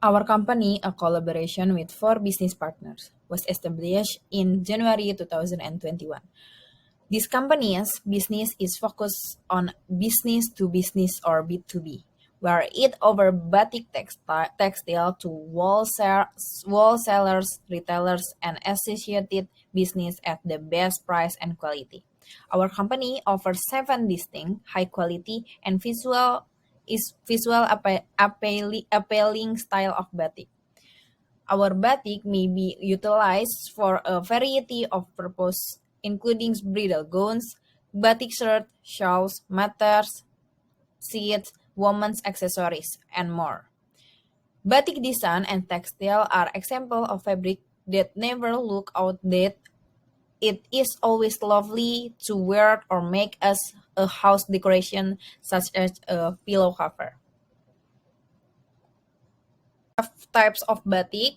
Our company, a collaboration with four business partners, was established in January 2021. This company's business is focused on business to business or B2B, where it over batik textile to wholesalers, retailers, and associated business at the best price and quality. Our company offers seven distinct, high quality, and appealing style of batik. Our batik may be utilized for a variety of purposes, including bridal gowns, batik shirt, shawls, matters, seats, women's accessories, and more. Batik design and textile are examples of fabric that never look outdated. It is always lovely to wear or make as a house decoration, such as a pillow cover. Types of batik.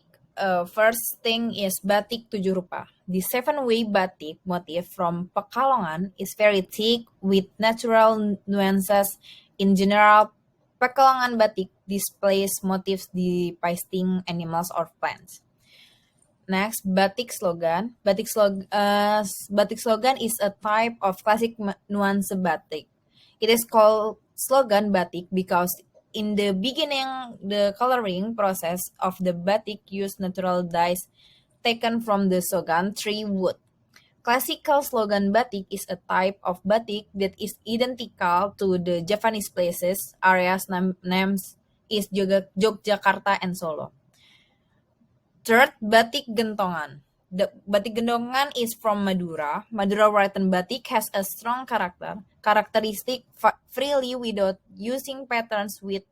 First thing is batik tujuh rupa. The seven-way batik motif from Pekalongan is very thick with natural nuances. In general, Pekalongan batik displays motifs depicting animals or plants. Next, batik slogan. Batik slogan is a type of classic nuance batik. It is called slogan batik because in the beginning, the coloring process of the batik used natural dyes taken from the sogan tree wood. Classical slogan batik is a type of batik that is identical to the Javanese places, areas names is Yogyakarta and Solo. Third, batik gentongan. The batik gentongan is from Madura. Madura written batik has a strong characteristic freely without using patterns with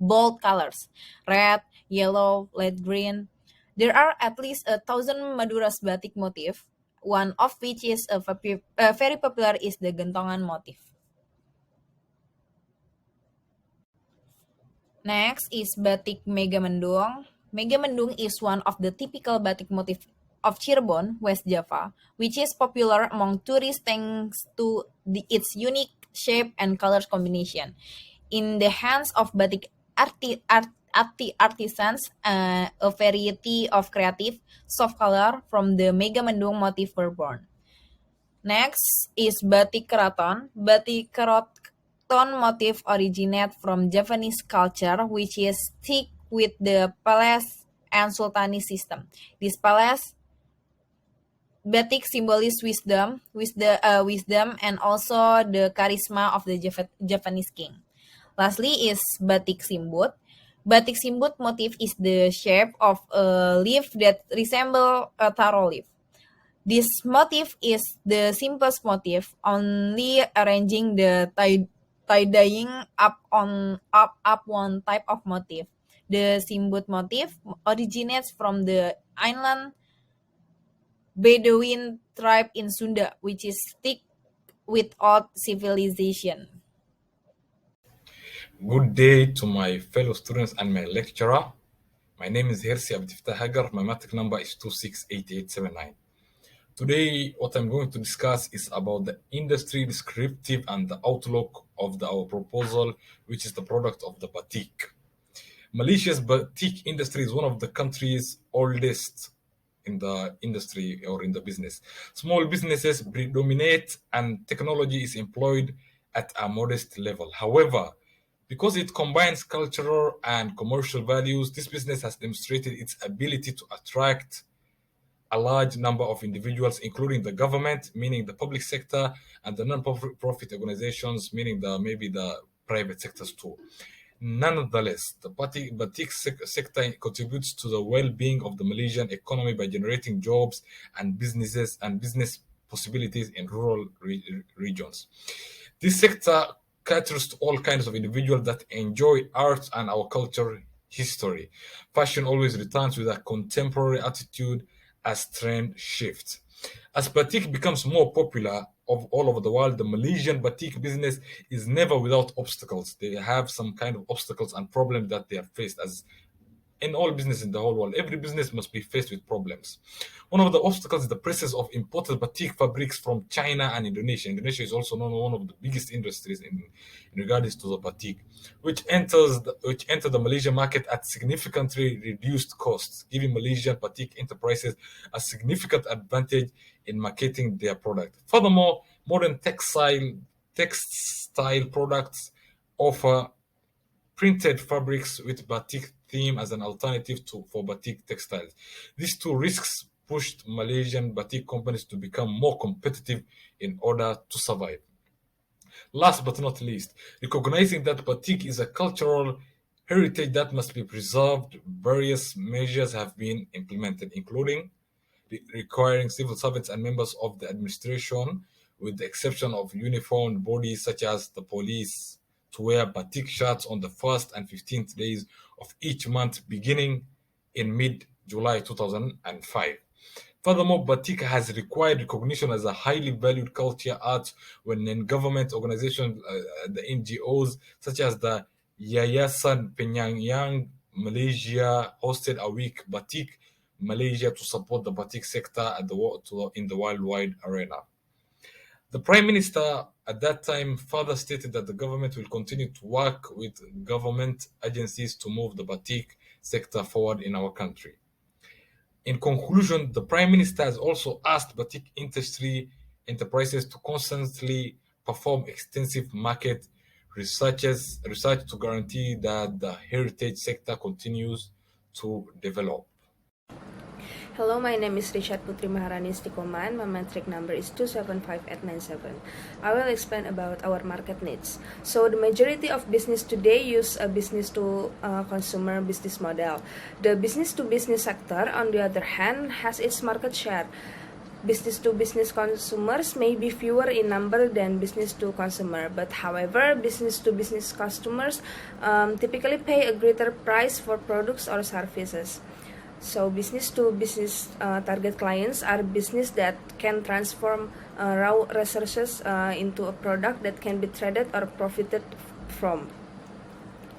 bold colors, red, yellow, light green. There are at least 1,000 Maduras batik motif, one of which is very popular is the gentongan motif. Next is batik Megamendung. Megamendung is one of the typical batik motif of Cirebon, West Java, which is popular among tourists thanks to its unique shape and color combination. In the hands of batik artisans, a variety of creative, soft color from the Megamendung motif were born. Next is batik keraton. Batik keraton motif originate from Javanese culture, which is thick with the palace and sultani system. This palace batik symbolizes wisdom, and also the charisma of the Japanese king. Lastly is batik simbut. Batik simbut motif is the shape of a leaf that resembles a taro leaf. This motif is the simplest motif, only arranging the tie-dyeing up one type of motif. The simbut motif originates from the inland Bedouin tribe in Sunda, which is thick with old civilization. Good day to my fellow students and my lecturer. My name is Hersi Abdiftah Hagar. My matric number is 268879. Today, what I'm going to discuss is about the industry descriptive and the outlook of our proposal, which is the product of the batik. Malaysia's batik industry is one of the country's oldest in the industry or in the business. Small businesses predominate and technology is employed at a modest level. However, because it combines cultural and commercial values, this business has demonstrated its ability to attract a large number of individuals, including the government, meaning the public sector, and the non-profit organizations, meaning maybe the private sectors too. Nonetheless, the batik sector contributes to the well-being of the Malaysian economy by generating jobs and business possibilities in rural regions. This sector caters to all kinds of individuals that enjoy art and our culture history. Fashion always returns with a contemporary attitude as trend shifts. As batik becomes more popular all over the world, the Malaysian batik business is never without obstacles. They have some kind of obstacles and problems that they are faced as in all business in the whole world, every business must be faced with problems. One of the obstacles is the presence of imported batik fabrics from China and Indonesia. Indonesia is also known as one of the biggest industries in regards to the batik, which enter the Malaysian market at significantly reduced costs, giving Malaysian batik enterprises a significant advantage in marketing their product. Furthermore, modern textile products offer printed fabrics with batik theme as an alternative for batik textiles. These two risks pushed Malaysian batik companies to become more competitive in order to survive. Last but not least, recognizing that batik is a cultural heritage that must be preserved, various measures have been implemented, including requiring civil servants and members of the administration, with the exception of uniformed bodies such as the police, to wear batik shirts on the 1st and 15th days of each month beginning in mid-July 2005. Furthermore, batik has required recognition as a highly valued culture art when non-government organizations, the NGOs, such as the Yayasan Penyayang Malaysia, hosted a week Batik Malaysia to support the batik sector in the worldwide arena. The Prime Minister at that time further stated that the government will continue to work with government agencies to move the batik sector forward in our country. In conclusion, the Prime Minister has also asked batik industry enterprises to constantly perform extensive market research to guarantee that the heritage sector continues to develop. Hello, my name is Richard Putri Maharani Stikoman. My metric number is 275897. I will explain about our market needs. So the majority of business today use a business to consumer business model. The business to business sector, on the other hand, has its market share. Business to business consumers may be fewer in number than business to consumer, but however, business to business customers typically pay a greater price for products or services. So business to business target clients are business that can transform raw resources into a product that can be traded or profited from.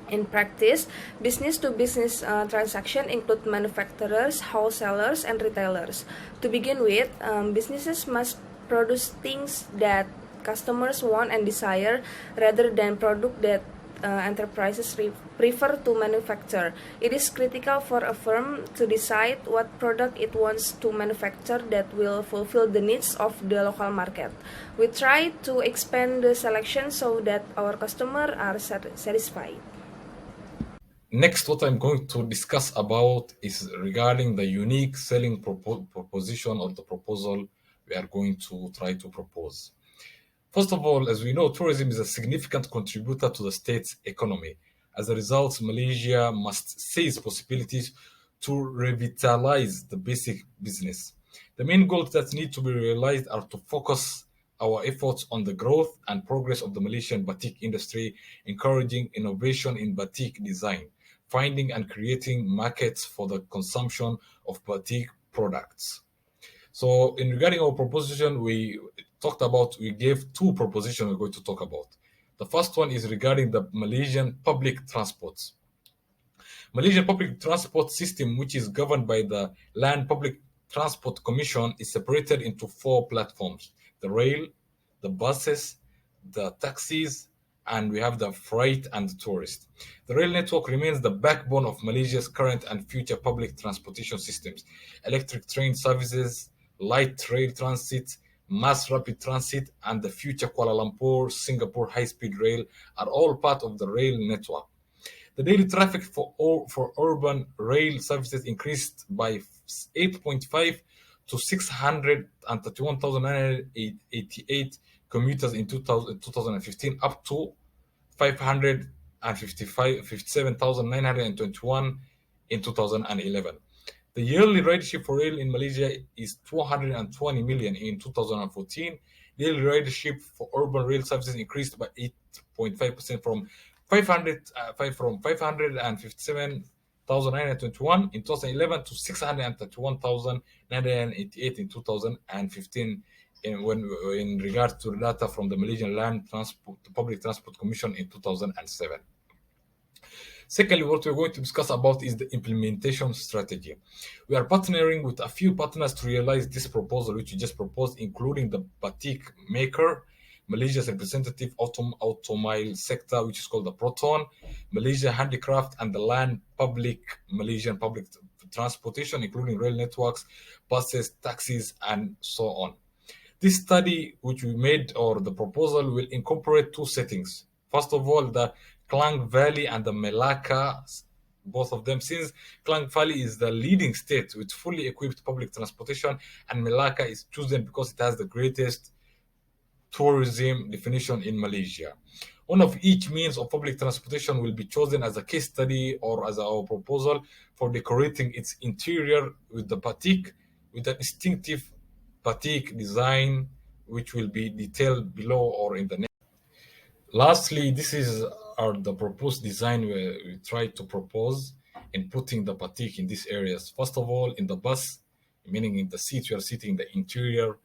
In practice, business to business transaction include manufacturers, wholesalers, and retailers. To begin with, businesses must produce things that customers want and desire rather than product that enterprises prefer to manufacture. It is critical for a firm to decide what product it wants to manufacture that will fulfill the needs of the local market. We try to expand the selection so that our customers are satisfied. Next, what I'm going to discuss about is regarding the unique selling proposition or the proposal we are going to try to propose. First of all, as we know, tourism is a significant contributor to the state's economy. As a result, Malaysia must seize possibilities to revitalize the basic business. The main goals that need to be realized are to focus our efforts on the growth and progress of the Malaysian batik industry, encouraging innovation in batik design, finding and creating markets for the consumption of batik products. So, in regarding our proposition, we gave two propositions we're going to talk about. The first one is regarding the Malaysian public transports. Malaysian public transport system, which is governed by the Land Public Transport Commission, is separated into four platforms: the rail, the buses, the taxis, and we have the freight and the tourist. The rail network remains the backbone of Malaysia's current and future public transportation systems. Electric train services, light rail transit, mass rapid transit, and the future Kuala Lumpur Singapore high-speed rail are all part of the rail network. The daily traffic for urban rail services increased by 8.5 to 631,988 commuters in 2015, up to 557,921 in 2011. The yearly ridership for rail in Malaysia is 220 million in 2014. Daily ridership for urban rail services increased by 8.5% from 557,921 in 2011 to 631,988 in 2015 in regard to data from the Malaysian Land Public Transport Commission in 2007. Secondly, what we're going to discuss about is the implementation strategy. We are partnering with a few partners to realize this proposal, which we just proposed, including the batik maker, Malaysia's representative automobile sector, which is called the Proton, Malaysia Handicraft, and the land public, Malaysian public transportation, including rail networks, buses, taxis, and so on. This study, which we made, or the proposal, will incorporate two settings. First of all, the Klang Valley and the Melaka, both of them, since Klang Valley is the leading state with fully equipped public transportation, and Melaka is chosen because it has the greatest tourism definition in Malaysia. One of each means of public transportation will be chosen as a case study or as our proposal for decorating its interior with the batik, with a distinctive batik design, which will be detailed below or in the next. Lastly, this is the proposed design where we try to propose in putting the batik in these areas. First of all, in the bus, meaning in the seat we are sitting, the interior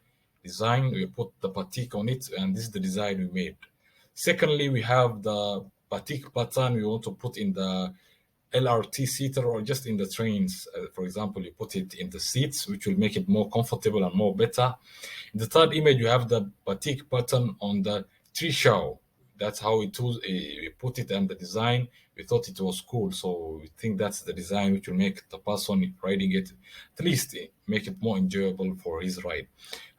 design, we put the batik on it, and this is the design we made. Secondly, we have the batik pattern we want to put in the LRT seater or just in the trains. For example, you put it in the seats, which will make it more comfortable and more better. In the third image, you have the batik pattern on the trishaw. That's how we put it, and the design, we thought it was cool. So we think that's the design which will make the person riding it, at least make it more enjoyable for his ride.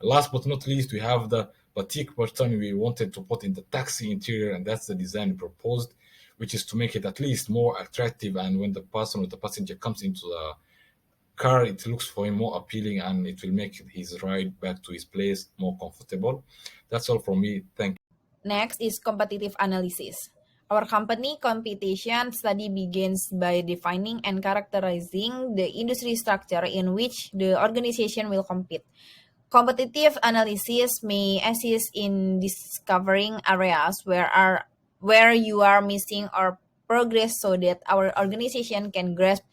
Last but not least, we have the batik pattern we wanted to put in the taxi interior, and that's the design we proposed, which is to make it at least more attractive. And when the person or the passenger comes into the car, it looks for him more appealing, and it will make his ride back to his place more comfortable. That's all from me. Thank you. Next is competitive analysis. Our company competition study begins by defining and characterizing the industry structure in which the organization will compete. Competitive analysis may assist in discovering areas where you are missing or progress so that our organization can grasp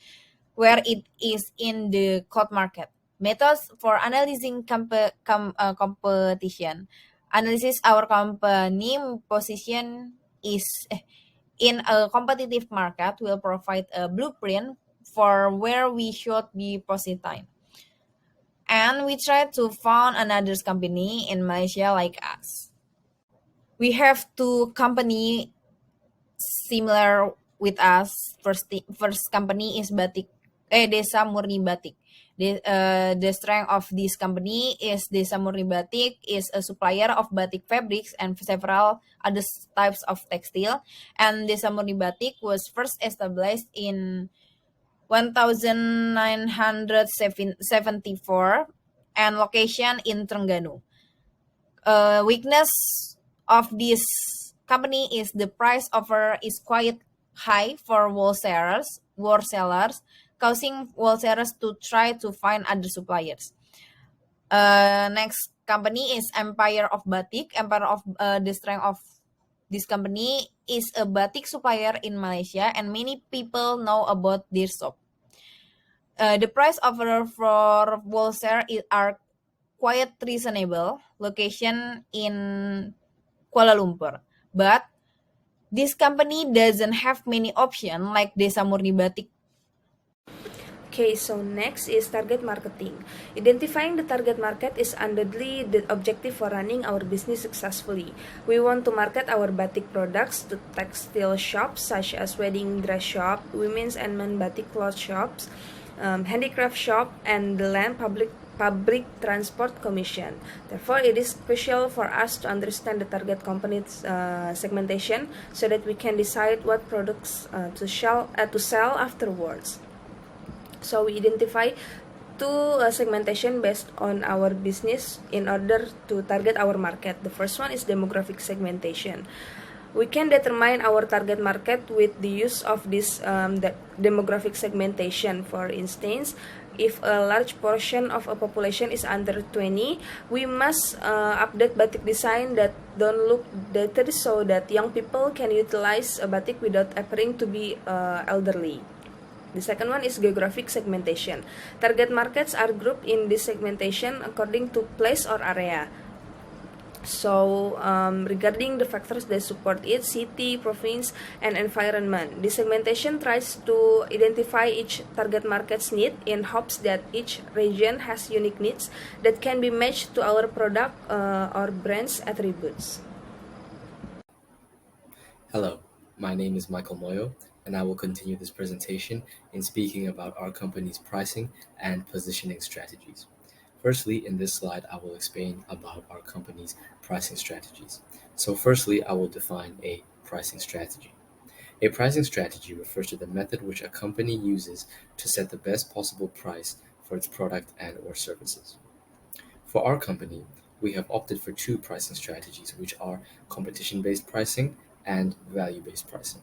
where it is in the cloud market. Methods for analyzing competition. Analysis our company position is in a competitive market will provide a blueprint for where we should be positioned. And we try to found another company in Malaysia like us. We have two company similar with us. First company is Desa Murni Batik. The strength of this company is Desa Murni Batik is a supplier of batik fabrics and several other types of textile. And Desa Murni Batik was first established in 1974 and location in Terengganu. Weakness of this company is the price offer is quite high for wholesalers, causing wholesalers to try to find other suppliers. Next company is Empire of Batik. The strength of this company is a batik supplier in Malaysia, and many people know about their shop. The price offer for wholesale are quite reasonable. Location in Kuala Lumpur, but this company doesn't have many options like Desa Murni Batik. Okay, so next is target marketing. Identifying the target market is undoubtedly the objective for running our business successfully. We want to market our batik products to textile shops such as wedding dress shop, women's and men batik cloth shops, handicraft shop, and the land public transport commission. Therefore, it is crucial for us to understand the target company's segmentation so that we can decide what products to sell afterwards. So we identify two segmentation based on our business in order to target our market. The first one is demographic segmentation. We can determine our target market with the use of this demographic segmentation. For instance, if a large portion of a population is under 20, we must update batik design that don't look dated so that young people can utilize a batik without appearing to be elderly. The second one is geographic segmentation. Target markets are grouped in this segmentation according to place or area. So, regarding the factors that support it, city, province, and environment, the segmentation tries to identify each target market's need in hopes that each region has unique needs that can be matched to our product or brand's attributes. Hello, my name is Michael Moyo, and I will continue this presentation in speaking about our company's pricing and positioning strategies. Firstly, in this slide, I will explain about our company's pricing strategies. So firstly, I will define a pricing strategy. A pricing strategy refers to the method which a company uses to set the best possible price for its product and or services. For our company, we have opted for two pricing strategies, which are competition-based pricing and value-based pricing.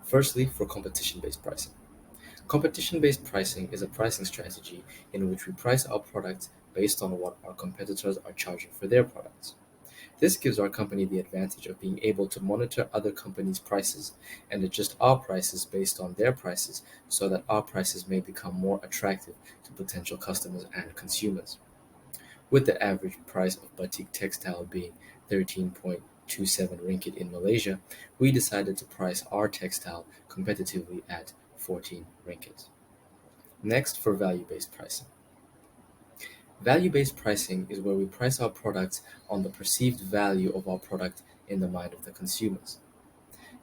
Firstly, for competition-based pricing. Competition-based pricing is a pricing strategy in which we price our products based on what our competitors are charging for their products. This gives our company the advantage of being able to monitor other companies' prices and adjust our prices based on their prices so that our prices may become more attractive to potential customers and consumers. With the average price of batik textile being 13.27 ringgit in Malaysia, we decided to price our textile competitively at 14 ringgit. Next, for value-based pricing. Value-based pricing is where we price our products on the perceived value of our product in the mind of the consumers.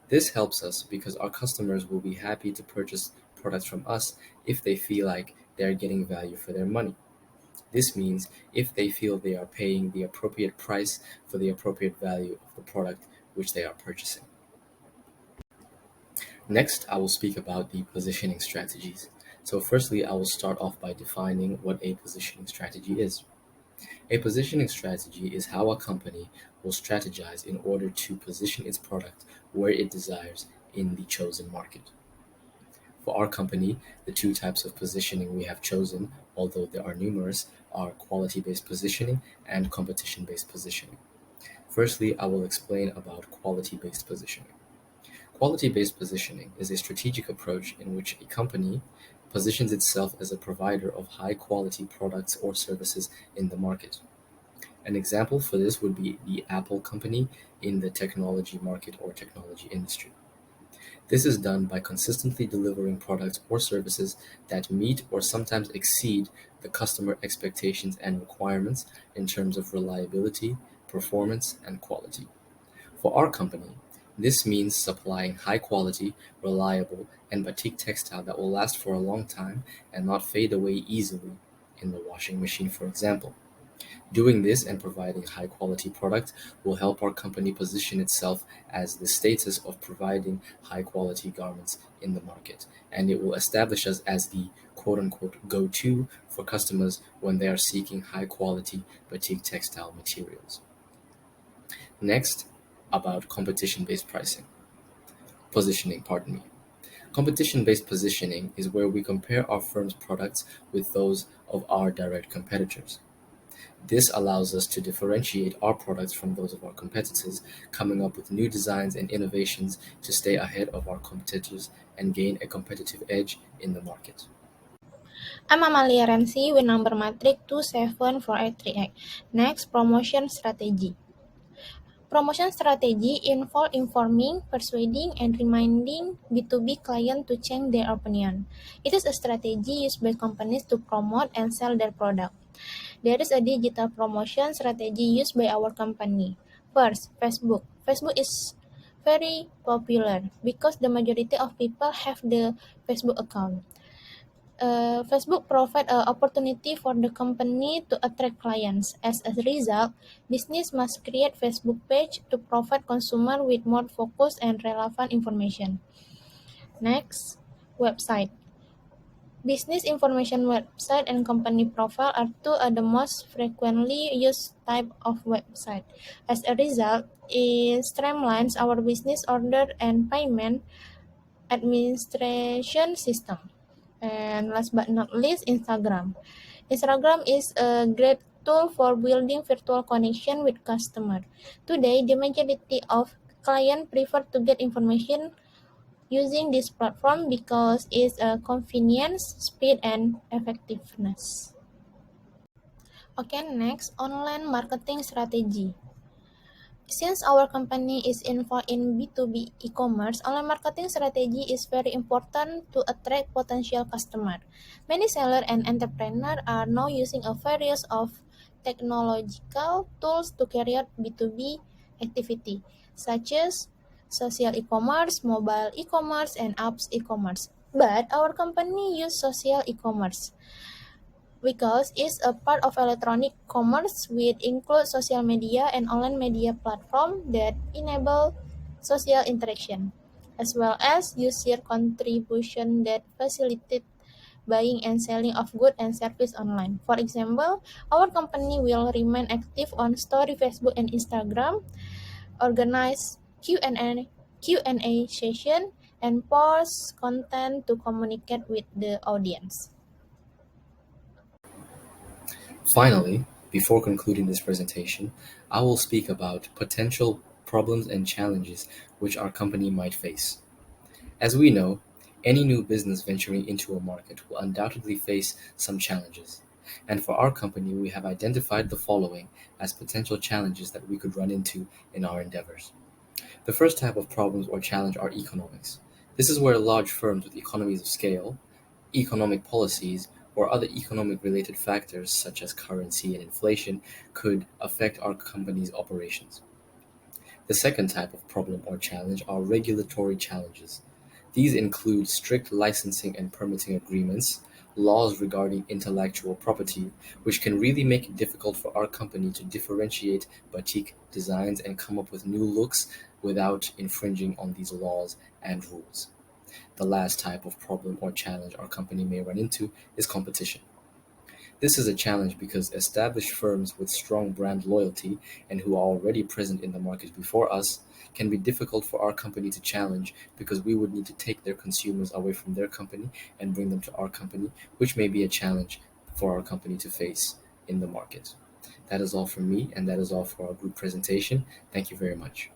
This helps us because our customers will be happy to purchase products from us if they feel like they're getting value for their money. This means if they feel they are paying the appropriate price for the appropriate value of the product which they are purchasing. Next, I will speak about the positioning strategies. So firstly, I will start off by defining what a positioning strategy is. A positioning strategy is how a company will strategize in order to position its product where it desires in the chosen market. For our company, the two types of positioning we have chosen, although there are numerous, are quality-based positioning and competition-based positioning. Firstly, I will explain about quality-based positioning. Quality-based positioning is a strategic approach in which a company positions itself as a provider of high-quality products or services in the market. An example for this would be the Apple company in the technology market or technology industry. This is done by consistently delivering products or services that meet or sometimes exceed the customer expectations and requirements in terms of reliability, performance, and quality. For our company, this means supplying high quality, reliable, and batik textile that will last for a long time and not fade away easily in the washing machine, for example. Doing this and providing high quality product will help our company position itself as the status of providing high quality garments in the market, and it will establish us as the quote unquote go-to for customers when they are seeking high quality batik textile materials. Next, about competition-based pricing. Positioning, pardon me. Competition-based positioning is where we compare our firm's products with those of our direct competitors. This allows us to differentiate our products from those of our competitors, coming up with new designs and innovations to stay ahead of our competitors and gain a competitive edge in the market. I'm Amalia Rensi with number matric 2744838. Next, promotion strategy. Promotion strategy involve informing, persuading, and reminding B2B clients to change their opinion. It is a strategy used by companies to promote and sell their product. There is a digital promotion strategy used by our company. First, Facebook. Facebook is very popular because the majority of people have the Facebook account. Facebook provide an opportunity for the company to attract clients. As a result, business must create Facebook page to provide consumer with more focused and relevant information. Next, website. Business information website and company profile are two of the most frequently used type of website. As a result, it streamlines our business order and payment administration system. And last but not least, Instagram. Instagram is a great tool for building virtual connection with customer. Today, the majority of clients prefer to get information using this platform because it's a convenience, speed, and effectiveness. Okay, next, online marketing strategy. Since our company is involved in B2B e-commerce, online marketing strategy is very important to attract potential customers. Many sellers and entrepreneurs are now using a variety of technological tools to carry out B2B activity, such as social e-commerce, mobile e-commerce, and apps e-commerce. But our company use social e-commerce because it's a part of electronic commerce which includes social media and online media platform that enable social interaction, as well as user contribution that facilitate buying and selling of goods and services online. For example, our company will remain active on Story, Facebook, and Instagram, organize Q&A session, and post content to communicate with the audience. Finally, before concluding this presentation, I will speak about potential problems and challenges which our company might face. As we know, any new business venturing into a market will undoubtedly face some challenges. And for our company, we have identified the following as potential challenges that we could run into in our endeavors. The first type of problems or challenge are economics. This is where large firms with economies of scale, economic policies, or other economic related factors such as currency and inflation could affect our company's operations. The second type of problem or challenge are regulatory challenges. These include strict licensing and permitting agreements, laws regarding intellectual property, which can really make it difficult for our company to differentiate batik designs and come up with new looks without infringing on these laws and rules. The last type of problem or challenge our company may run into is competition. This is a challenge because established firms with strong brand loyalty and who are already present in the market before us can be difficult for our company to challenge because we would need to take their consumers away from their company and bring them to our company, which may be a challenge for our company to face in the market. That is all from me, and that is all for our group presentation. Thank you very much.